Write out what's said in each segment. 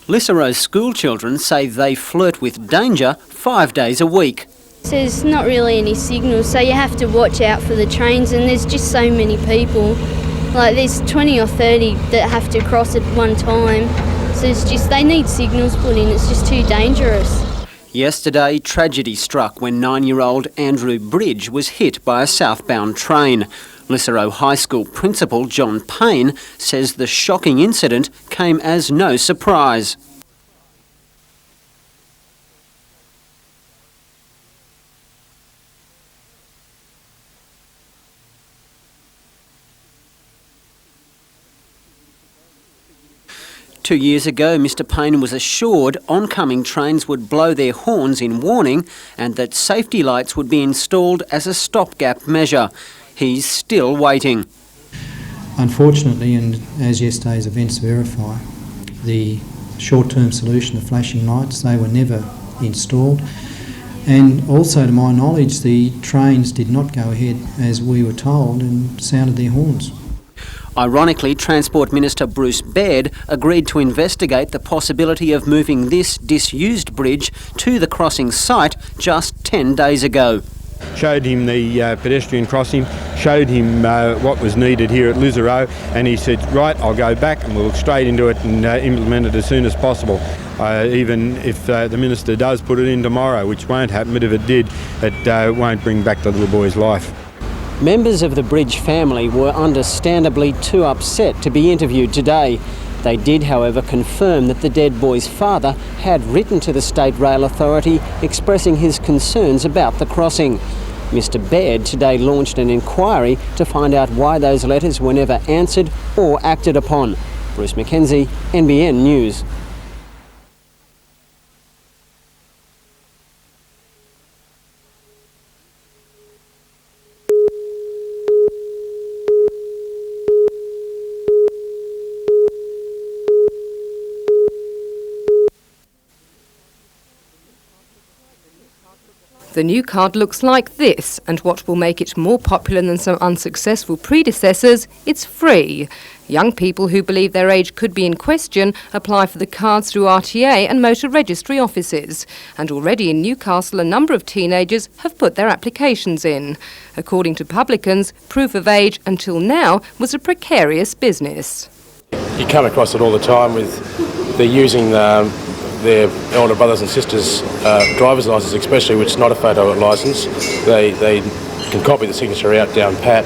Lissaro's school children say they flirt with danger 5 days a week. There's not really any signals, so you have to watch out for the trains, and there's just so many people. Like there's 20 or 30 that have to cross at one time. So it's just, they need signals put in, it's just too dangerous. Yesterday, tragedy struck when 9-year-old Andrew Bridge was hit by a southbound train. Lissaro High School principal John Payne says the shocking incident came as no surprise. Two years ago, Mr Payne was assured oncoming trains would blow their horns in warning and that safety lights would be installed as a stopgap measure. He's still waiting. Unfortunately, and as yesterday's events verify, the short-term solution of flashing lights, they were never installed. And also, to my knowledge, the trains did not go ahead as we were told and sounded their horns. Ironically, Transport Minister Bruce Baird agreed to investigate the possibility of moving this disused bridge to the crossing site just 10 days ago. Showed him the pedestrian crossing, showed him what was needed here at Lissaro, and he said, right, I'll go back and we'll look straight into it and implement it as soon as possible. Even if the Minister does put it in tomorrow, which won't happen, but if it did, it won't bring back the little boy's life. Members of the Bridge family were understandably too upset to be interviewed today. They did, however, confirm that the dead boy's father had written to the State Rail Authority expressing his concerns about the crossing. Mr Baird today launched an inquiry to find out why those letters were never answered or acted upon. Bruce Mackenzie, NBN News. The new card looks like this, and what will make it more popular than some unsuccessful predecessors, it's free. Young people who believe their age could be in question apply for the cards through RTA and motor registry offices. And already in Newcastle, a number of teenagers have put their applications in. According to publicans, proof of age until now was a precarious business. You come across it all the time with they're using their elder brothers and sisters' driver's licence especially, which is not a photo licence. They can copy the signature out down pat.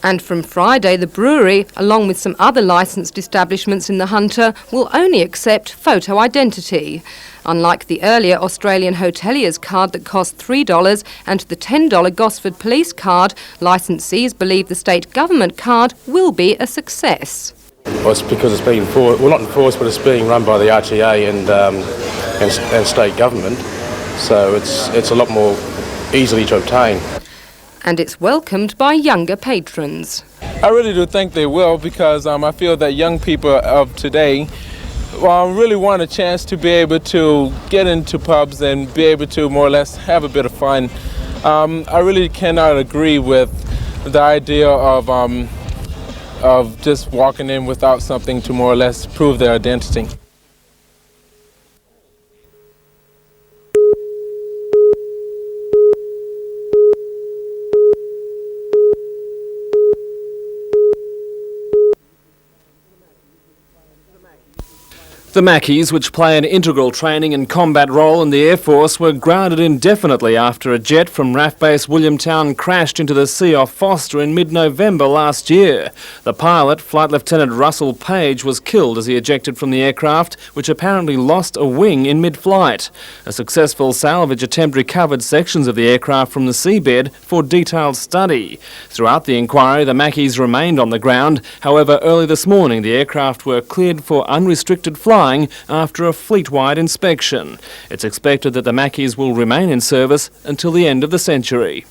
And from Friday, the brewery, along with some other licensed establishments in the Hunter, will only accept photo identity. Unlike the earlier Australian hotelier's card that cost $3 and the $10 Gosford police card, licensees believe the state government card will be a success. Well, it's because it's being not enforced, but it's being run by the RTA and state government, so it's a lot more easily to obtain. And it's welcomed by younger patrons. I really do think they will, because I feel that young people of today really want a chance to be able to get into pubs and be able to more or less have a bit of fun. I really cannot agree with the idea of just walking in without something to more or less prove their identity. The Mackies, which play an integral training and combat role in the Air Force, were grounded indefinitely after a jet from RAF Base Williamtown crashed into the sea off Foster in mid-November last year. The pilot, Flight Lieutenant Russell Page, was killed as he ejected from the aircraft, which apparently lost a wing in mid-flight. A successful salvage attempt recovered sections of the aircraft from the seabed for detailed study. Throughout the inquiry, the Mackies remained on the ground. However, early this morning, the aircraft were cleared for unrestricted flying after a fleet-wide inspection. It's expected that the Mackies will remain in service until the end of the century.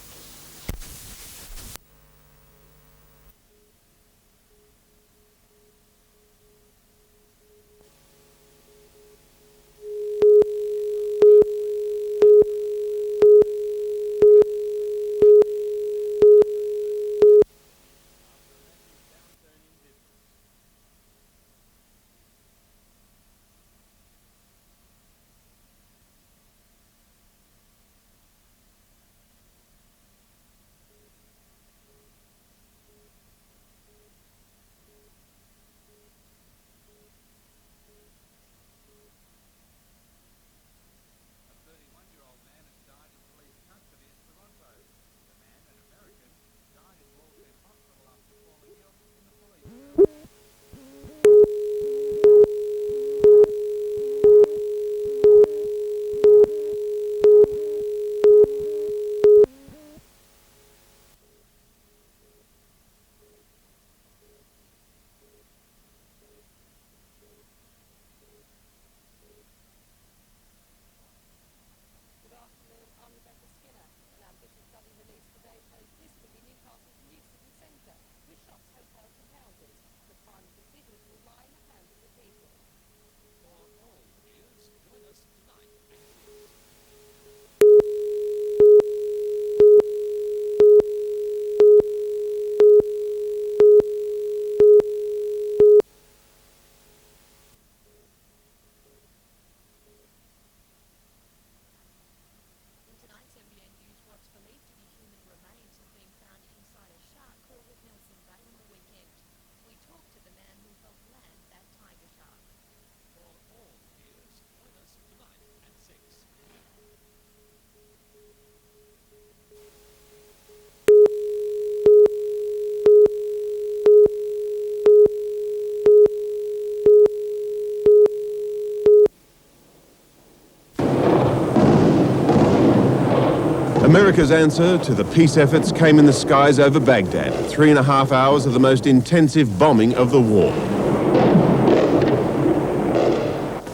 America's answer to the peace efforts came in the skies over Baghdad. 3.5 hours of the most intensive bombing of the war.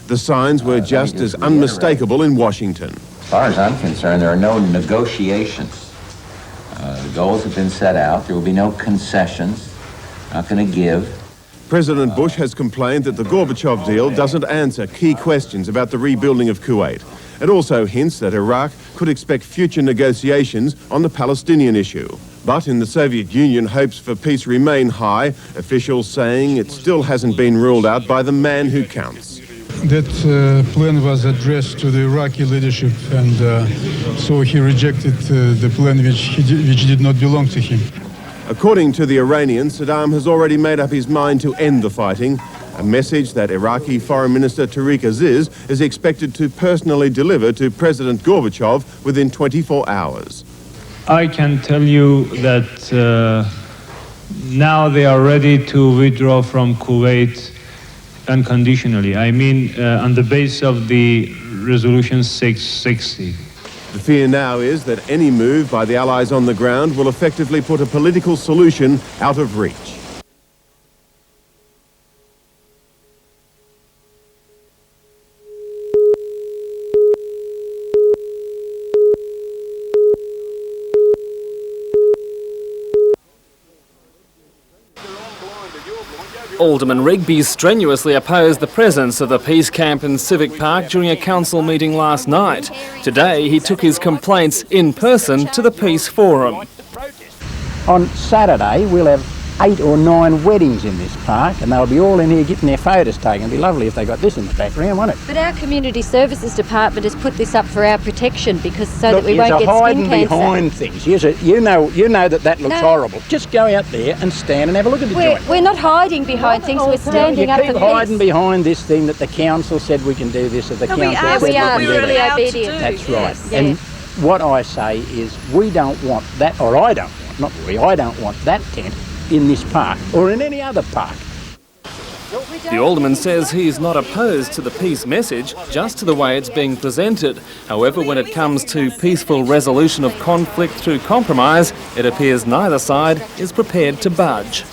The signs were just as unmistakable in Washington. As far as I'm concerned, there are no negotiations. The goals have been set out. There will be no concessions. Not going to give. President Bush has complained that the Gorbachev deal doesn't answer key questions about the rebuilding of Kuwait. It also hints that Iraq could expect future negotiations on the Palestinian issue. But in the Soviet Union, hopes for peace remain high, officials saying it still hasn't been ruled out by the man who counts. That plan was addressed to the Iraqi leadership, and so he rejected the plan which did not belong to him. According to the Iranians, Saddam has already made up his mind to end the fighting, a message that Iraqi Foreign Minister Tariq Aziz is expected to personally deliver to President Gorbachev within 24 hours. I can tell you that now they are ready to withdraw from Kuwait unconditionally. I mean, on the basis of the Resolution 660. The fear now is that any move by the Allies on the ground will effectively put a political solution out of reach. Alderman Rigby strenuously opposed the presence of the Peace Camp in Civic Park during a council meeting last night. Today he took his complaints in person to the Peace Forum. On Saturday we'll have 8 or 9 weddings in this park, and they'll be all in here getting their photos taken. It'd be lovely if they got this in the background, wouldn't it? But our Community Services Department has put this up for our protection because that we Look, won't get hiding skin cancer. behind things. You know that looks horrible. Just go out there and stand and have a look at the joint. We're not hiding behind things. We're standing up for You keep hiding behind this thing that the council said we can do this, or the council said we can do really that. obedient. That's right. Yeah. And what I say is we don't want that, or I don't want, not we, I don't want that tent in this park or in any other park. The Alderman says he is not opposed to the peace message, just to the way it's being presented. However, when it comes to peaceful resolution of conflict through compromise, it appears neither side is prepared to budge.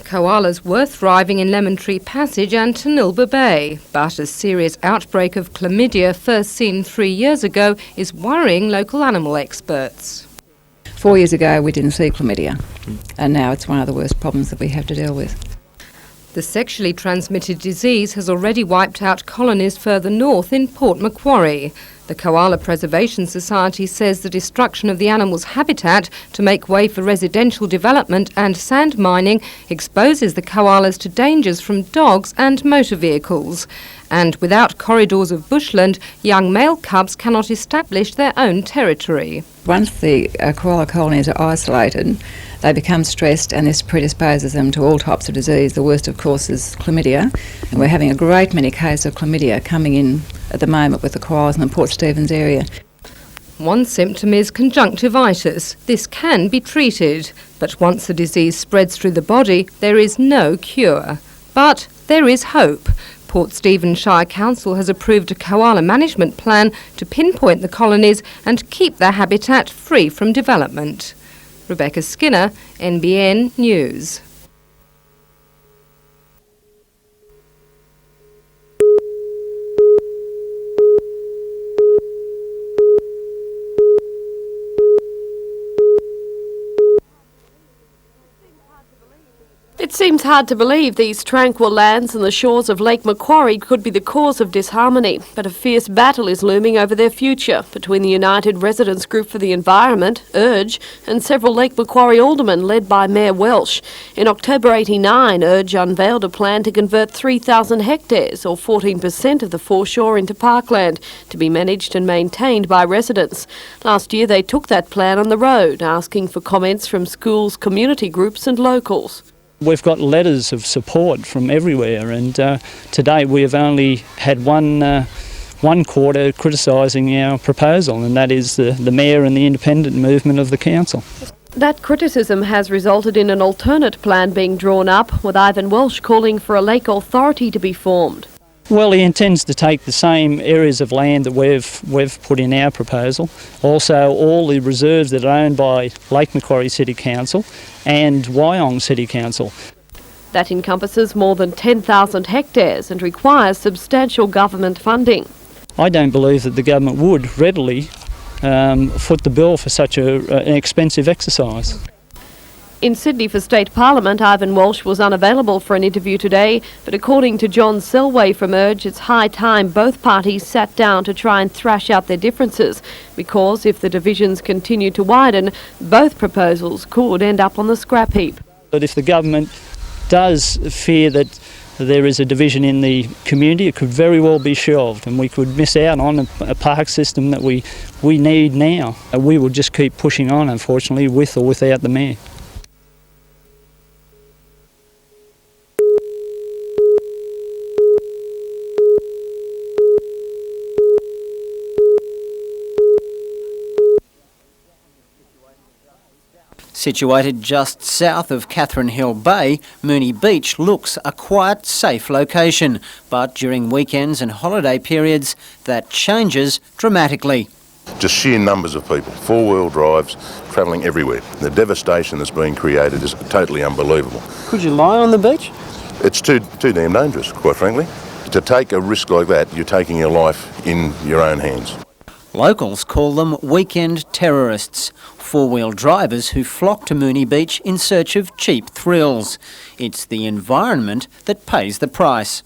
Koalas were thriving in Lemon Tree Passage and Tanilba Bay, but a serious outbreak of chlamydia first seen 3 years ago is worrying local animal experts. 4 years ago we didn't see chlamydia, and now it's one of the worst problems that we have to deal with. The sexually transmitted disease has already wiped out colonies further north in Port Macquarie. The Koala Preservation Society says the destruction of the animal's habitat to make way for residential development and sand mining exposes the koalas to dangers from dogs and motor vehicles. And without corridors of bushland, young male cubs cannot establish their own territory. Once the koala colonies are isolated, they become stressed, and this predisposes them to all types of disease. The worst, of course, is chlamydia, and we're having a great many cases of chlamydia coming in at the moment with the koalas in the Port Stephens area. One symptom is conjunctivitis. This can be treated, but once the disease spreads through the body, there is no cure. But there is hope. Port Stephens Shire Council has approved a koala management plan to pinpoint the colonies and keep their habitat free from development. Rebecca Skinner, NBN News. It seems hard to believe these tranquil lands and the shores of Lake Macquarie could be the cause of disharmony, but a fierce battle is looming over their future between the United Residents Group for the Environment, URGE, and several Lake Macquarie aldermen led by Mayor Welsh. In October '89, URGE unveiled a plan to convert 3,000 hectares, or 14% of the foreshore, into parkland, to be managed and maintained by residents. Last year they took that plan on the road, asking for comments from schools, community groups and locals. We've got letters of support from everywhere, and today we have only had one quarter criticising our proposal, and that is the Mayor and the independent movement of the council. That criticism has resulted in an alternate plan being drawn up, with Ivan Walsh calling for a lake authority to be formed. Well, he intends to take the same areas of land that we've put in our proposal. Also, all the reserves that are owned by Lake Macquarie City Council and Wyong City Council. That encompasses more than 10,000 hectares and requires substantial government funding. I don't believe that the government would readily foot the bill for such an expensive exercise. In Sydney for State Parliament, Ivan Walsh was unavailable for an interview today, but according to John Selway from Urge, it's high time both parties sat down to try and thrash out their differences, because if the divisions continue to widen, both proposals could end up on the scrap heap. But if the government does fear that there is a division in the community, it could very well be shelved and we could miss out on a park system that we need now. We will just keep pushing on, unfortunately, with or without the mayor. Situated just south of Catherine Hill Bay, Moonee Beach looks a quiet, safe location. But during weekends and holiday periods, that changes dramatically. Just sheer numbers of people, four-wheel drives, travelling everywhere. The devastation that's being created is totally unbelievable. Could you lie on the beach? It's too damn dangerous, quite frankly. To take a risk like that, you're taking your life in your own hands. Locals call them weekend terrorists, four-wheel drivers who flock to Moonee Beach in search of cheap thrills. It's the environment that pays the price.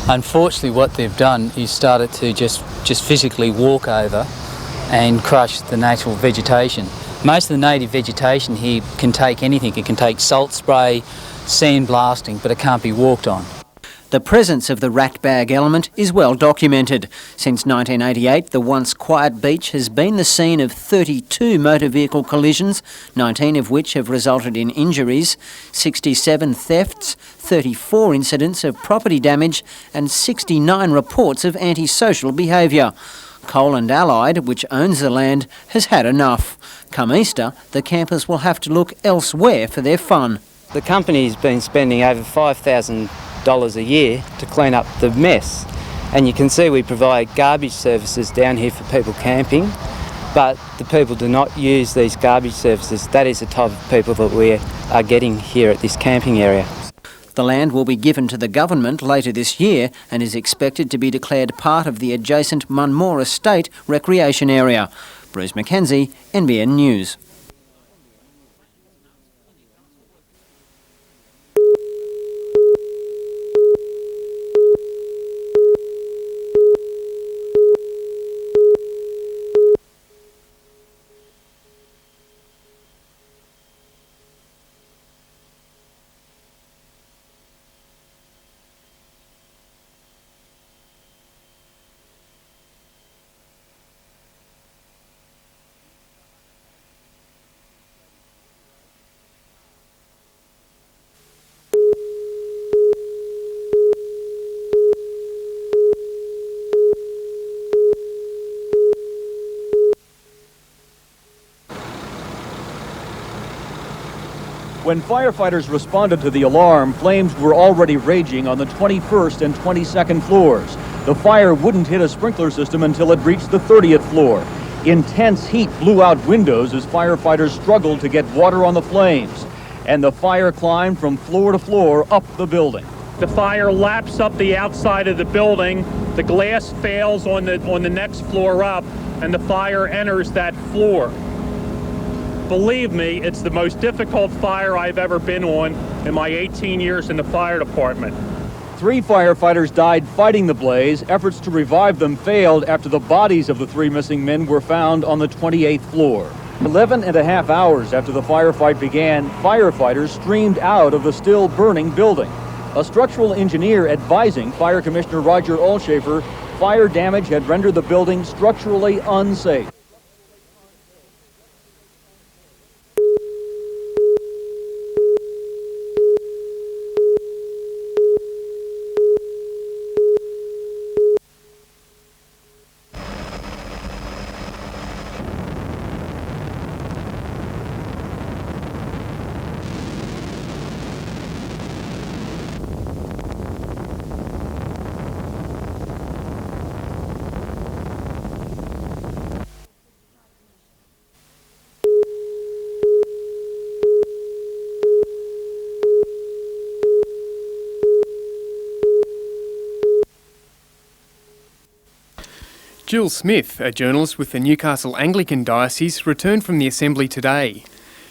Unfortunately, what they've done is started to just physically walk over and crush the natural vegetation. Most of the native vegetation here can take anything. It can take salt spray, sand blasting, but it can't be walked on. The presence of the ratbag element is well documented. Since 1988, the once quiet beach has been the scene of 32 motor vehicle collisions, 19 of which have resulted in injuries, 67 thefts, 34 incidents of property damage and 69 reports of antisocial behaviour. Coal and Allied, which owns the land, has had enough. Come Easter, the campers will have to look elsewhere for their fun. The company's been spending over $5,000 a year to clean up the mess, and you can see we provide garbage services down here for people camping, but the people do not use these garbage services. That is the type of people that we are getting here at this camping area. The land will be given to the government later this year and is expected to be declared part of the adjacent Munmore Estate recreation area. Bruce Mackenzie, NBN News. When firefighters responded to the alarm, flames were already raging on the 21st and 22nd floors. The fire wouldn't hit a sprinkler system until it reached the 30th floor. Intense heat blew out windows as firefighters struggled to get water on the flames. And the fire climbed from floor to floor up the building. The fire laps up the outside of the building. The glass fails on the next floor up, and the fire enters that floor. Believe me, it's the most difficult fire I've ever been on in my 18 years in the fire department. 3 firefighters died fighting the blaze. Efforts to revive them failed after the bodies of the 3 missing men were found on the 28th floor. 11.5 hours after the firefight began, firefighters streamed out of the still burning building. A structural engineer advising Fire Commissioner Roger Olshafer fire damage had rendered the building structurally unsafe. Jill Smith, a journalist with the Newcastle Anglican Diocese, returned from the Assembly today.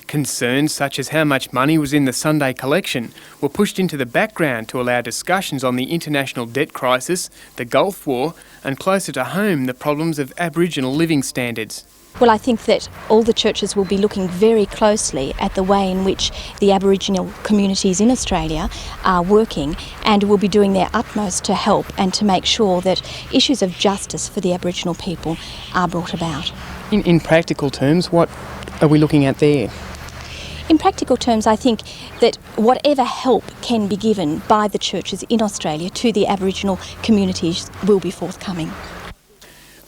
Concerns such as how much money was in the Sunday collection were pushed into the background to allow discussions on the international debt crisis, the Gulf War, and closer to home, the problems of Aboriginal living standards. Well, I think that all the churches will be looking very closely at the way in which the Aboriginal communities in Australia are working, and will be doing their utmost to help and to make sure that issues of justice for the Aboriginal people are brought about. In practical terms, what are we looking at there? In practical terms, I think that whatever help can be given by the churches in Australia to the Aboriginal communities will be forthcoming.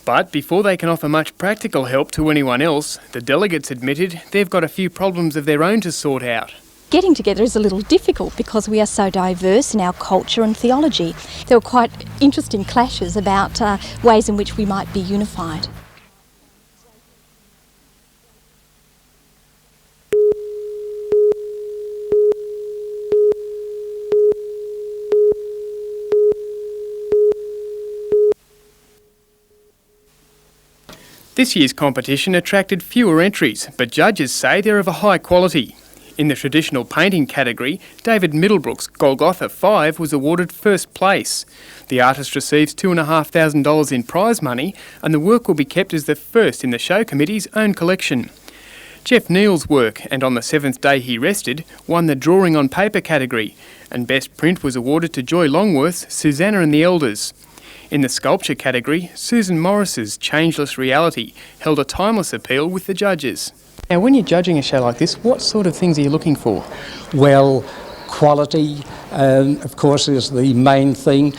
But before they can offer much practical help to anyone else, the delegates admitted they've got a few problems of their own to sort out. Getting together is a little difficult because we are so diverse in our culture and theology. There were quite interesting clashes about ways in which we might be unified. This year's competition attracted fewer entries, but judges say they're of a high quality. In the traditional painting category, David Middlebrook's Golgotha 5 was awarded first place. The artist receives $2,500 in prize money, and the work will be kept as the first in the show committee's own collection. Jeff Neal's work, and on the seventh day he rested, won the drawing on paper category, and best print was awarded to Joy Longworth's Susanna and the Elders. In the sculpture category, Susan Morris's Changeless Reality held a timeless appeal with the judges. Now, when you're judging a show like this, what sort of things are you looking for? Well, quality, of course, is the main thing.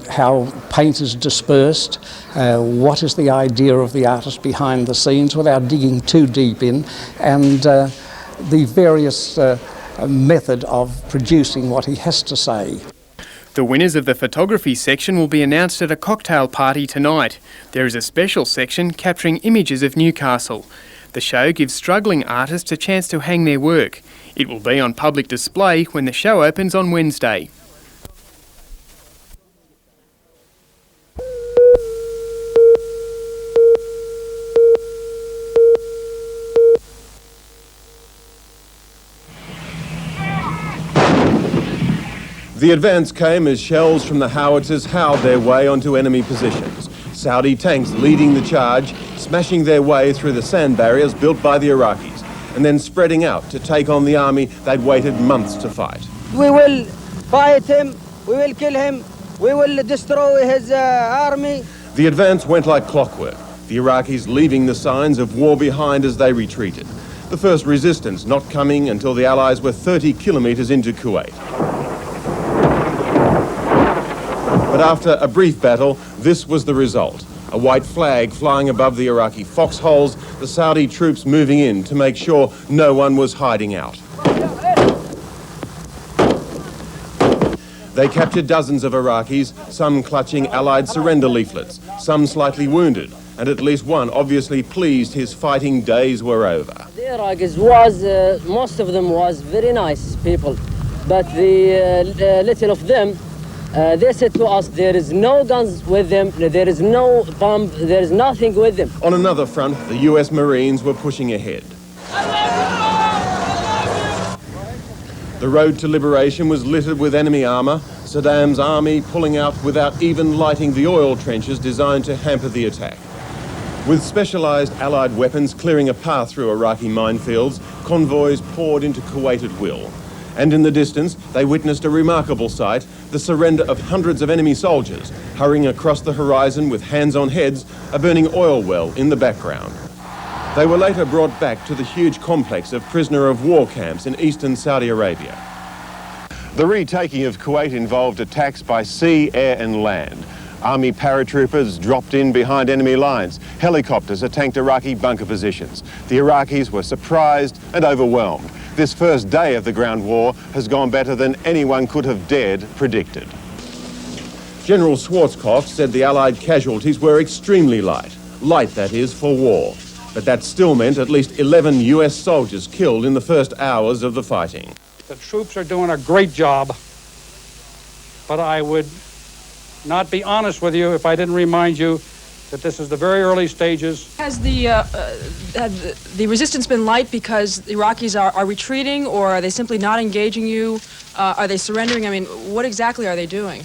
How paint is dispersed, what is the idea of the artist behind the scenes without digging too deep in, and the various method of producing what he has to say. The winners of the photography section will be announced at a cocktail party tonight. There is a special section capturing images of Newcastle. The show gives struggling artists a chance to hang their work. It will be on public display when the show opens on Wednesday. The advance came as shells from the howitzers howled their way onto enemy positions. Saudi tanks leading the charge, smashing their way through the sand barriers built by the Iraqis, and then spreading out to take on the army they'd waited months to fight. We will fight him, we will kill him, we will destroy his army. The advance went like clockwork, the Iraqis leaving the signs of war behind as they retreated. The first resistance not coming until the Allies were 30 kilometres into Kuwait. But after a brief battle, this was the result. A white flag flying above the Iraqi foxholes, the Saudi troops moving in to make sure no one was hiding out. They captured dozens of Iraqis, some clutching Allied surrender leaflets, some slightly wounded, and at least one obviously pleased his fighting days were over. The Iraqis was, most of them was very nice people, but the little of them, they said to us, there is no guns with them, there is no bomb, there is nothing with them. On another front, the US Marines were pushing ahead. The road to liberation was littered with enemy armour, Saddam's army pulling out without even lighting the oil trenches designed to hamper the attack. With specialised Allied weapons clearing a path through Iraqi minefields, convoys poured into Kuwait at will. And in the distance, they witnessed a remarkable sight, the surrender of hundreds of enemy soldiers, hurrying across the horizon with hands on heads, a burning oil well in the background. They were later brought back to the huge complex of prisoner of war camps in eastern Saudi Arabia. The retaking of Kuwait involved attacks by sea, air and land. Army paratroopers dropped in behind enemy lines. Helicopters attacked Iraqi bunker positions. The Iraqis were surprised and overwhelmed. This first day of the ground war has gone better than anyone could have dared predicted. General Schwarzkopf said the Allied casualties were extremely light. Light, that is, for war. But that still meant at least 11 US soldiers killed in the first hours of the fighting. The troops are doing a great job, but I would not be honest with you if I didn't remind you that this is the very early stages. Has the resistance been light because the Iraqis are retreating, or are they simply not engaging you? Are they surrendering? I mean, what exactly are they doing?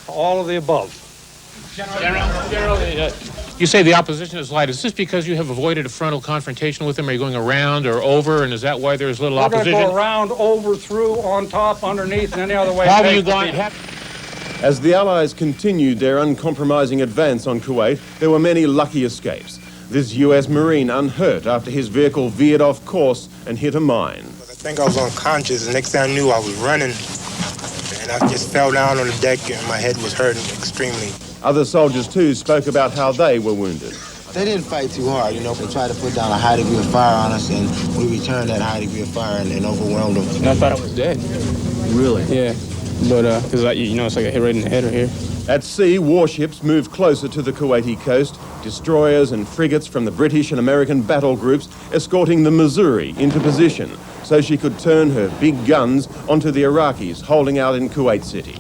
All of the above. General, you say the opposition is light. Is this because you have avoided a frontal confrontation with them? Are you going around or over, and is that why there's little opposition? We're going to go around, over, through, on top, underneath, and any other way. How are you going? As the Allies continued their uncompromising advance on Kuwait, there were many lucky escapes. This US Marine unhurt after his vehicle veered off course and hit a mine. I think I was unconscious. The next thing I knew, I was running, and I just fell down on the deck, and my head was hurting extremely. Other soldiers, too, spoke about how they were wounded. They didn't fight too hard, you know. They tried to put down a high degree of fire on us, and we returned that high degree of fire and overwhelmed them. And I thought I was dead. Really? Yeah. But, because, it's like a hit right in the head right here. At sea, warships moved closer to the Kuwaiti coast, destroyers and frigates from the British and American battle groups escorting the Missouri into position so she could turn her big guns onto the Iraqis holding out in Kuwait City.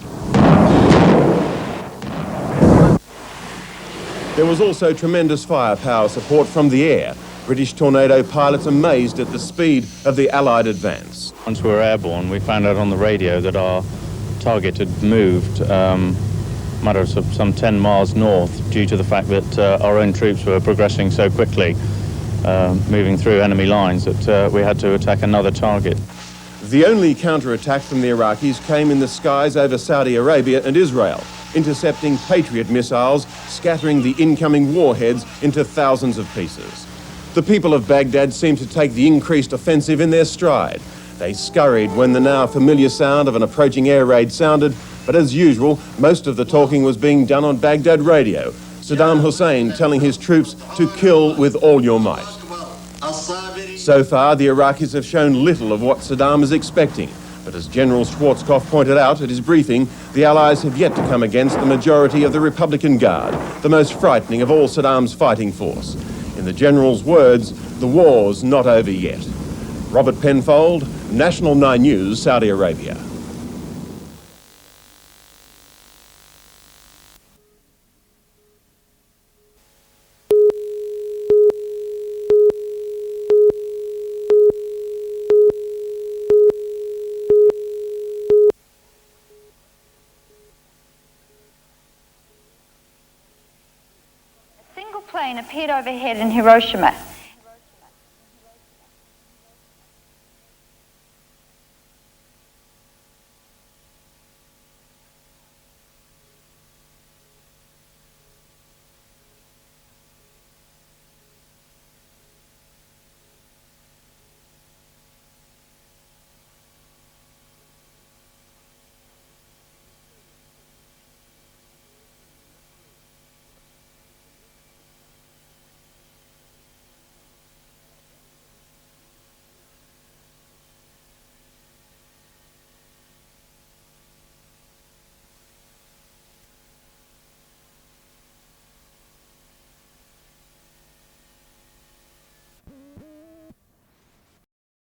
There was also tremendous firepower support from the air. British Tornado pilots amazed at the speed of the Allied advance. Once we were airborne, we found out on the radio that our target had moved matter of some 10 miles north due to the fact that our own troops were progressing so quickly, moving through enemy lines, that we had to attack another target. The only counterattack from the Iraqis came in the skies over Saudi Arabia and Israel, intercepting Patriot missiles, scattering the incoming warheads into thousands of pieces. The people of Baghdad seemed to take the increased offensive in their stride. They scurried when the now familiar sound of an approaching air raid sounded, but as usual, most of the talking was being done on Baghdad radio. Saddam Hussein telling his troops to kill with all your might. So far, the Iraqis have shown little of what Saddam is expecting. But as General Schwarzkopf pointed out at his briefing, the Allies have yet to come against the majority of the Republican Guard, the most frightening of all Saddam's fighting force. In the General's words, the war's not over yet. Robert Penfold, National 9 News, Saudi Arabia. Plane appeared overhead in Hiroshima.